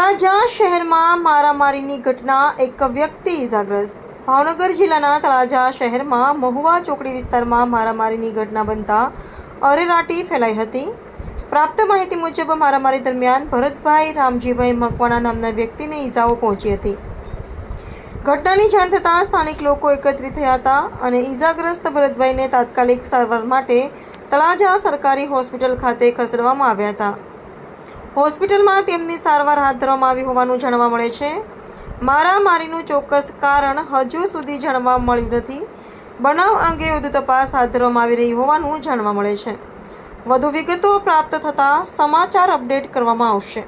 તળાજા શહેરમાં મારામારીની ઘટના, એક વ્યક્તિ ઇજાગ્રસ્ત। ભાવનગર જિલ્લાના તળાજા શહેરમાં મહુવા ચોકડી વિસ્તારમાં મારામારીની ઘટના બનતા અરેરાટી ફેલાઈ હતી। પ્રાપ્ત માહિતી મુજબ મારામારી દરમિયાન ભરતભાઈ રામજીભાઈ મકવાણા નામના વ્યક્તિને ઈજાઓ પહોંચી હતી। ઘટનાની જાણ થતાં સ્થાનિક લોકો એકત્રિત થયા હતા અને ઈજાગ્રસ્ત ભરતભાઈને તાત્કાલિક સારવાર માટે તળાજા સરકારી હોસ્પિટલ ખાતે ખસેડવામાં આવ્યા હતા। હોસ્પિટલમાં તેમની સારવાર હાથ ધરવામાં આવી હોવાનું જાણવા મળે છે। મારામારીનું ચોક્કસ કારણ હજુ સુધી જાણવા મળ્યું નથી। બનાવ અંગે વધુ તપાસ હાથ ધરવામાં આવી રહી હોવાનું જાણવા મળે છે। વધુ વિગતો પ્રાપ્ત થતાં સમાચાર અપડેટ કરવામાં આવશે।